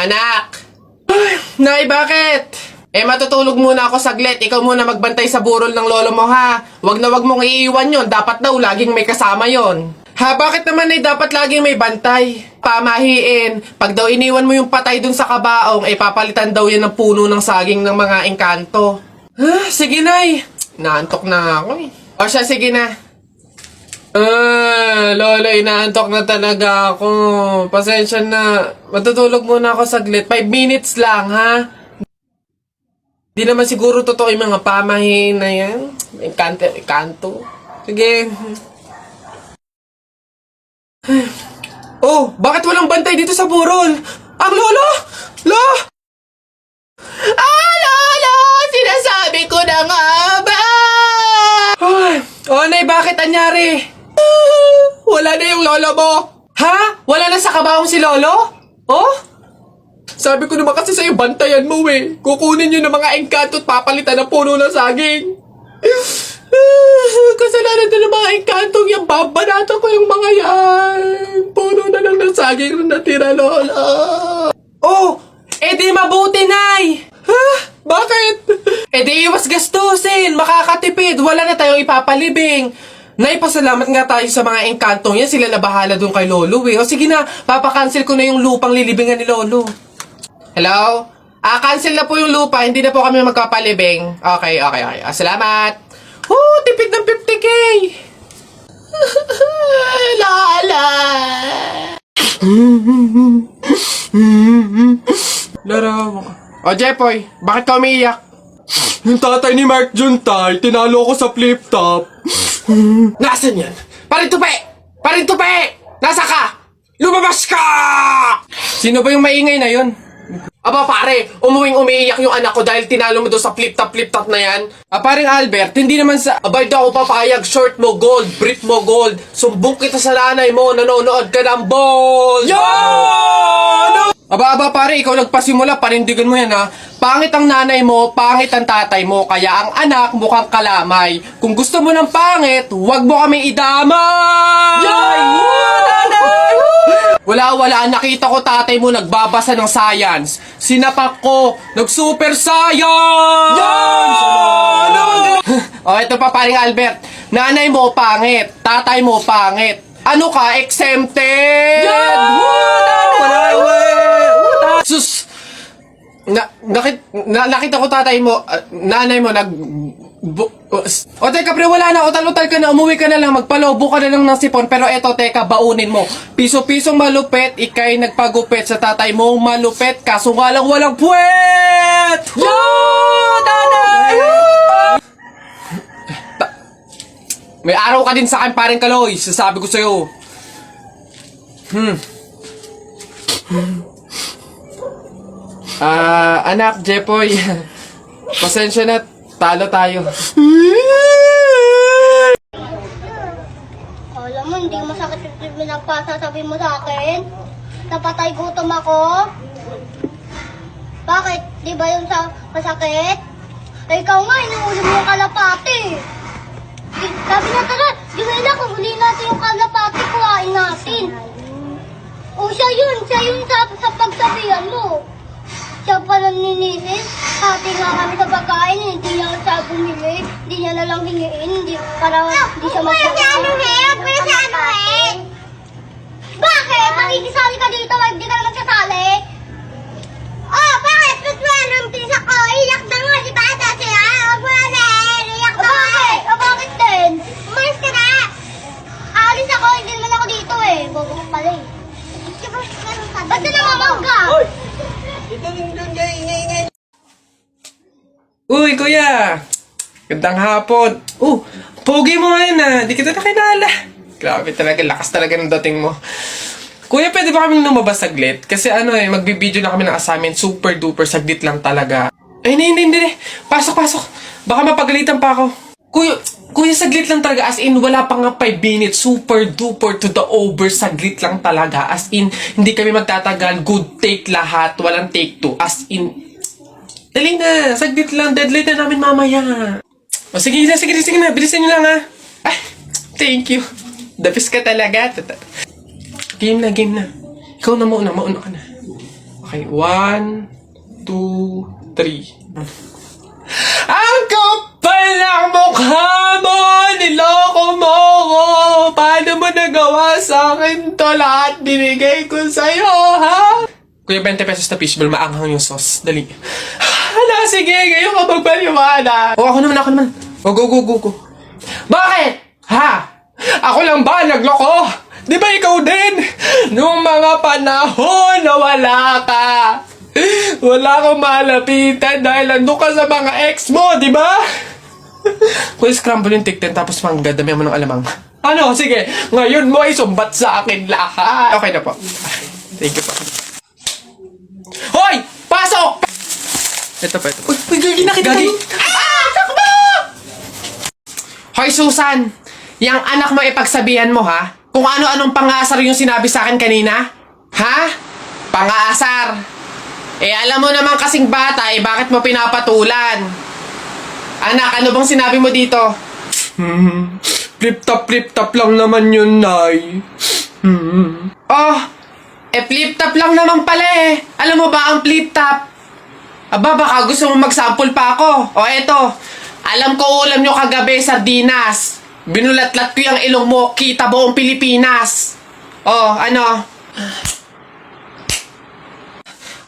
Anak! Nay, bakit? Matutulog muna ako saglit. Ikaw muna magbantay sa burol ng lolo mo, ha? Wag na wag mong iiwan yon. Dapat daw laging may kasama yon. Ha, bakit naman ay dapat laging may bantay? Pamahiin. Pag daw iniwan mo yung patay dun sa kabaong, papalitan daw yan ng puno ng saging ng mga engkanto. Sige, Nay. Naantok na ako eh. O siya, sige na. Lola, inaantok na talaga ako. Pasensya na. Matutulog muna ako saglit. 5 minutes lang, ha? Di naman siguro totoo yung mga pamahiin na yan. Engkanto. Sige. Oh, bakit walang bantay dito sa burol? Ang lolo! Lolo! Sinasabi ko na nga ba? Nay, bakit anyari? Wala na yung lolo mo. Ha? Wala na sa kabaong si lolo? Oh? Sabi ko naman kasi sa'yo, bantayan mo eh. Kukunin nyo ng mga engkanto at papalitan ng puno ng saging. Kasalanan na ng mga engkantong yung babanatan ko yung mga yan. Puno na lang ng saging na natira, lola. Oh, di mabuti, Nay. Ha? Bakit? Di iwas gastusin. Makakatipid. Wala na tayong ipapalibing. Nay, pasalamat nga tayo sa mga engkantong yan. Sila na bahala dun kay lolo eh. O sige na, papakancel ko na yung lupang lilibingan ni lolo. Hello? Cancel na po yung lupa. Hindi na po kami magpapalibing. Okay. Salamat. Tipid ng 50K. Lala. Laraw ka. O, Jepoy, bakit ka umiiyak? Yung tatay ni Mark Juntay, tinalo ko sa flip-top. Nasaan yan? Parin tupi! Nasa ka? Lumabas ka! Sino ba yung maingay na yun? Aba pare, umiiyak yung anak ko dahil tinalo mo doon sa flip-top na yan. Paring Albert, hindi naman sa abay daw ako papayag, short mo gold, brief mo gold, sumbong kita sa nanay mo, nanonood ka ng ball! Yo! Aba pare, ikaw nagpasimula, panindigan mo yan ha. Pangit ang nanay mo, pangit ang tatay mo, kaya ang anak mukhang kalamay. Kung gusto mo ng pangit, huwag mo kami idamay! Wala, nakita ko tatay mo nagbabasa ng science. Sinapak ko, nag-super science! Ito pa paring Albert. Nanay mo pangit, tatay mo pangit. Ano ka, exempted? Sus! Nakita ko tatay mo, nanay mo o teka pre, wala na, utal-utal ka na, umuwi ka na lang, magpalobo ka na lang ng sipon, pero eto teka, baunin mo. Piso-pisong malupet, ikay nagpagupit sa tatay mo, malupet, kaso nga lang walang puwet! Tatay! May araw ka din sa akin, paring Kaloy, sasabi ko sa'yo. Anak, Jepoy, pasensya na, talo tayo. Alam mo, hindi masakit yung pinagpasasabi mo sa akin. Napatay gutom ako. Bakit? Di ba yung masakit? Ikaw nga, inuulo mo yung kalapati. Sabi na tara, Juwela, kung huli natin yung kalapati, kuhain natin. Siya yun sa pagsabihan mo. Siya pala ninisis. Hati nga kami sa pagkain, hindi niya siya bumili. Hindi niya nalang hingiin, para hindi siya magpapakain. Bakit? Makikisali ka dito, hindi ka na magsasali? Bakit? Nagsuwalang pisa ko, iyak na nga, di ba? Kasi huwag mo na iyak na nga. Bakit din? Umalis ka na. Aalis ako, hindi naman ako dito eh. Bobo ko pala eh. Ba't na namamag ka? Uy, kuya! Gandang hapon. Pogi mo ngayon di kita nakinala. Grabe talaga, lakas talaga ng dating mo. Kuya, pwede ba kami lumabas saglit? Kasi magbibideo na kami ng assignment, super duper, saglit lang talaga. Hindi. Pasok. Baka mapagalitan pa ako. Kuya, saglit lang talaga. As in, wala pa nga 5 minutes. Super duper to the over. Saglit lang talaga. As in, hindi kami magtatagal. Good take lahat. Walang take 2. As in, dali na. Saglit lang. Deadline na namin mamaya. Sige na. Bilisan nyo lang thank you. The best ka talaga. Game na. Ikaw na mauna ka na. Okay, 1, 2, 3. Ang kapal ng mukha mo! Niloko mo ko! Paano mo nagawa sa akin to? Lahat binigay ko sa'yo, ha? Kuya, 20 pesos na fishball, maanghang yung sauce. Dali. Hala, sige, ngayon ka magpaliwana. Ako naman. Go. Bakit? Ha? Ako lang ba nagloko? Di ba ikaw din? Nung mga panahon na wala ka. Wala kang malapitan dahil nandun ka sa mga ex mo, di ba? Kung scramble yung tiktin tapos dami mo ng alamang. Ano, sige, ngayon mo ay sumbat sa akin lahat. Okay na po. Thank you po. Hoy! Pasok! Ito pa. Uy, gagi na kita. Gagi! Takbo! Hoy, Susan! Yang anak mo ipagsabihan mo, ha? Kung ano-anong pangasar yung sinabi sa akin kanina? Ha? Pangasar! Alam mo naman kasing bata, bakit mo pinapatulan? Anak, ano bang sinabi mo dito? Flip-top lang naman yun, Nay. Oh, flip-top lang naman pala eh. Alam mo ba ang flip-top? Aba, baka gusto mo mag-sample pa ako. O eto, alam ko ulam nyo kagabi, sardinas. Binulatlat ko yung ilong mo, kita buong Pilipinas. Oh, ano?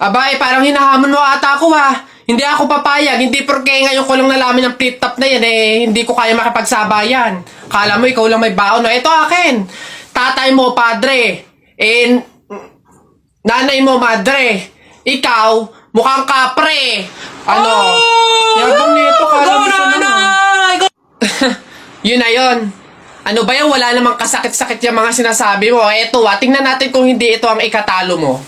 Aba, parang hinahamon mo ata ako ha. Hindi ako papayag, hindi porke ngayon ko lang nalaman ng flip-top na yan hindi ko kaya makipagsabayan. Kala mo ikaw lang may baon. No, ito akin. Tatay mo, padre. Nanay mo, madre. Ikaw, mukhang kapre. Ano? Yabang nito, kala mo siya naman. Yun na yun. Ano ba yan? Wala namang kasakit-sakit yung mga sinasabi mo. Eto tingnan natin kung hindi ito ang ikatalo mo.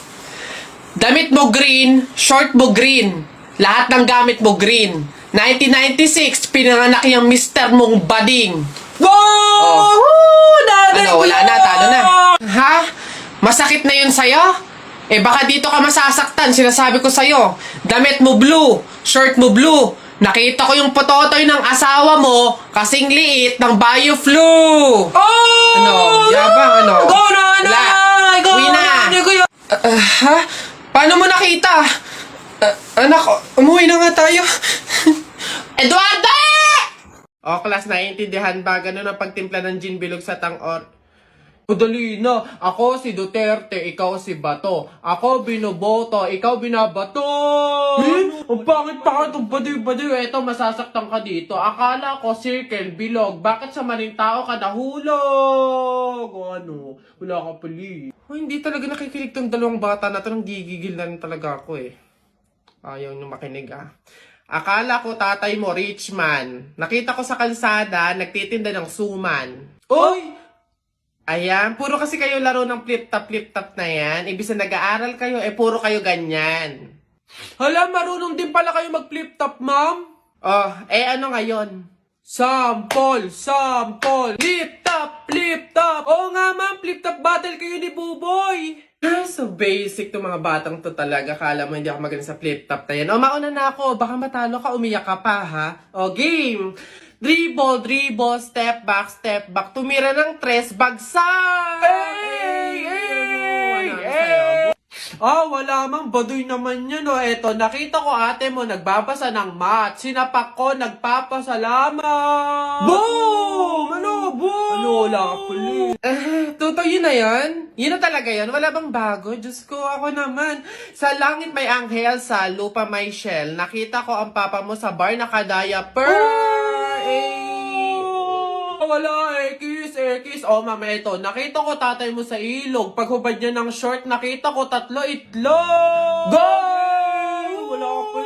Damit mo green, short mo green. Lahat ng gamit mo green. 1996, pinanganak yung mister mong bading. Wow! Ano, wala na, talo na. Ha? Masakit na yun sa'yo? Baka dito ka masasaktan, sinasabi ko sa'yo. Damit mo blue, shirt mo blue. Nakita ko yung pototoy ng asawa mo kasing liit ng BioFlu. Oh! Ano? Yabang, ano? Go na, nanay! Go Uwi na! Ha? Paano mo nakita? Anak, umuwi na nga tayo. Eduardo! O, class, naiintindihan ba? Ganun ang pagtimpla ng gin bilog sa tang-or. Udali na. Ako si Duterte, ikaw si Bato. Ako binoboto, ikaw binabato. Ang pangit-pangit ang baduy-baduy. Eto, masasaktan ka dito. Akala ko circle, bilog. Bakit sa maling tao ka nahulog? O ano? Wala ka pali. Hindi talaga nakikinig tong dalawang bata na to. Nang gigigil na rin talaga ako Ayaw nyo makinig Akala ko tatay mo, rich man. Nakita ko sa kalsada, nagtitinda ng suman. Oy! Ayan, puro kasi kayo laro ng flip-top na yan. Ibig na nag-aaral kayo, puro kayo ganyan. Hala, marunong din pala kayo mag-flip-top, ma'am? Oh, ano ngayon? Sample! Flip-top! Oo nga, ma'am, flip-top battle kayo ni Buboy. So basic to mga batang to talaga. Kala mo hindi ako magaling sa flip-top na yan. Mauna na ako. Baka matalo ka, umiyak ka pa, ha? Game! Dribble, step back, tumira ng tres, bagsak! Wala mang baduy naman yun, Eto, nakita ko ate mo nagbabasa ng math. Sinapak ko, nagpapasalamat! Boom! Boom! Wala ka puli. Totoo yun na yan? Yun na talaga yan? Wala bang bago? Diyos ko, ako naman. Sa langit may anghel, sa lupa may shell. Nakita ko ang papa mo sa bar naka-diaper. Wala, kiss. Mama, ito. Nakita ko tatay mo sa ilog. Paghubad niya ng short, nakita ko 3 itlog. Go! Wala ka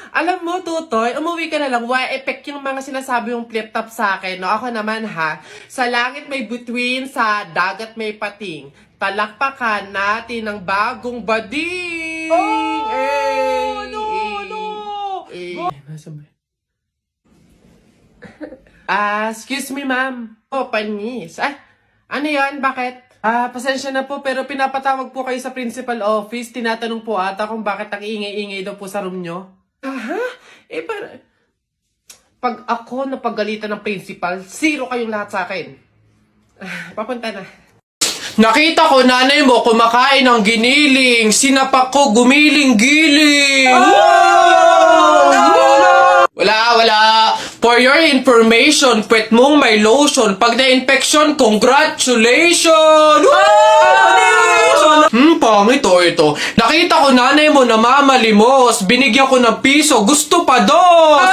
Alam mo, Tutoy, umuwi ka na lang. Effect yung mga sinasabi yung flip-top sa akin. Ako naman, sa langit may bituin, sa dagat may pating. Talakpakan natin ang bagong bading. Excuse me, ma'am. Panis. Ano yan? Bakit? Pasensya na po, pero pinapatawag po kayo sa principal office. Tinatanong po ata kung bakit ang ingay-ingay daw po sa room nyo. Pag ako napagalitan ng principal, 0 kayong lahat sa akin. Papunta na. Nakita ko nanay mo kumakain ng giniling. Sinapak ko gumiling-giling. Wala. For your information, pwet mong may lotion. Pag na-infection, congratulations! Pangit ito. Nakita ko nanay mo namamalimos. Binigyan ko ng piso. Gusto pa dos!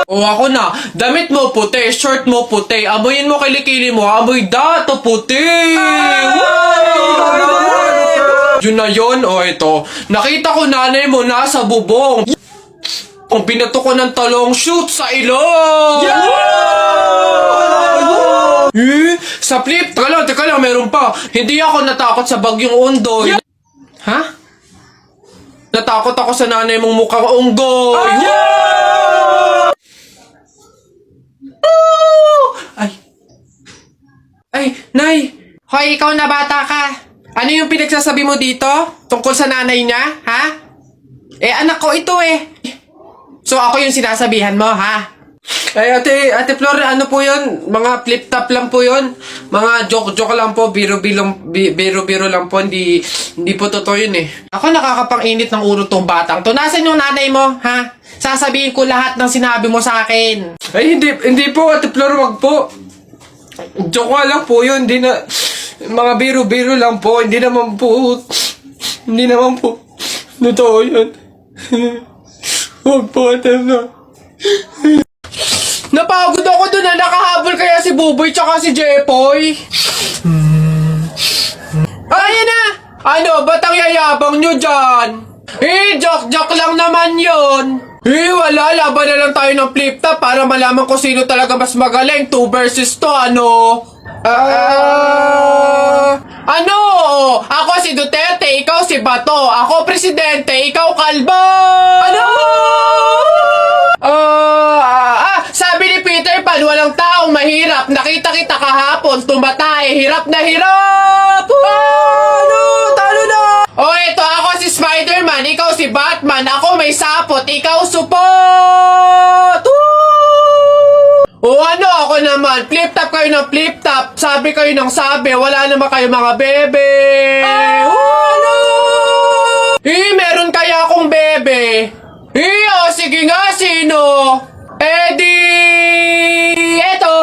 O ako na, damit mo puti, shirt mo puti, amoyin mo kilikili mo, amoy dato puti! Yun na yun, o ito. Nakita ko nanay mo nasa bubong. Kung binato ko ng talong, shoot sa ilong! Sa flip, teka lang, meron pa. Hindi ako natakot sa bagyong Undoy. Ha? Natakot ako sa nanay mong mukhang unggoy. Ay, Nay! Hoy, ikaw na bata ka. Ano yung pinagsasabi mo dito? Tungkol sa nanay niya, ha? Anak ko ito So, ako yung sinasabihan mo, ha? Ay, Ate Flor, ano po yun? Mga flip-top lang po yun. Mga joke-joke lang po. Biro-biro lang po. Hindi po totoo yun Ako nakakapang-init ng ulo tong batang to. Nasaan yung nanay mo, ha? Sasabihin ko lahat ng sinabi mo sa akin. Ay, hindi po, Ate Flor, wag po. Joke lang po yun. Hindi na... Mga biro-biro lang po. Hindi naman po... Totoo yun. Wag po, Ate Flor. Napagod ako dun nakahabol kaya si Buboy tsaka si Jepoy. Ayan na! Ano, ba't ang yayabang nyo dyan? Joke lang naman yun. Wala, laban na lang tayo ng flip-top para malaman ko sino talaga mas magaling. 2 versus 2, ano? Ano? Ako si Duterte, ikaw si Bato. Ako presidente, ikaw kalbo. Ano? Sabi ni Peter Pan, walang taong mahirap. Nakita kita kahapon, tumatay. Hirap na hirap. Talo na. Ito ako si Spider-Man, ikaw si Batman. Ako may sapot, ikaw support. Ano ako naman? Flip-top kayo ng flip-top. Sabi kayo ng sabi. Wala naman kayo mga bebe. Meron kaya akong bebe. Sige nga, sino? Eto.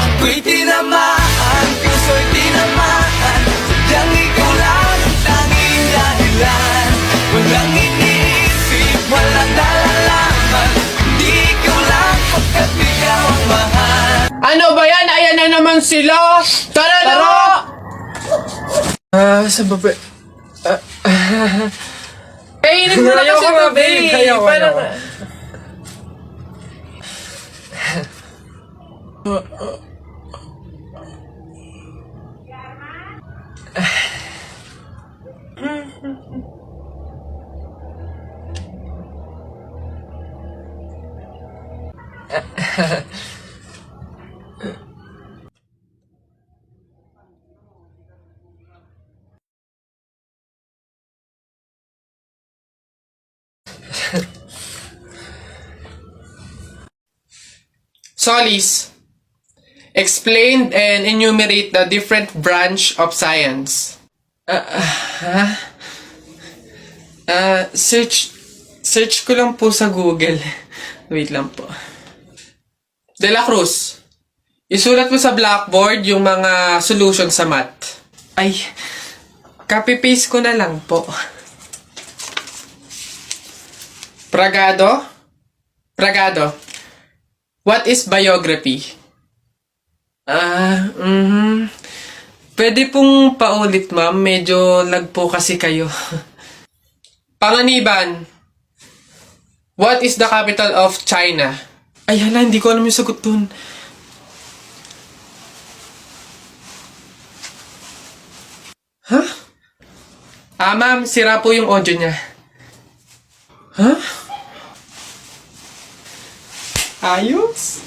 Ako'y tinamaan, puso'y tinamaan. Sadyang ikaw lang ang tanging dahilan. Walang iniisip, walang nalalaman. Hindi ikaw lang pagkat ikaw ang mahal. Ano ba yan? Ayan na naman sila. Tara na! Sa baba. Kainin mo na kasi ito, babe. Parang... Solis, explain and enumerate the different branch of science. Search ko lang po sa Google. Wait lang po. De La Cruz, isulat mo sa blackboard yung mga solution sa math. Ay, copy-paste ko na lang po. Pragado, what is biography? Pwede pong paulit, ma'am. Medyo lag po kasi kayo. Panganiban, what is the capital of China? Ay, hala, hindi ko alam yung sagot dun. Huh? Ma'am, sira po yung audio niya. Huh? Ayos?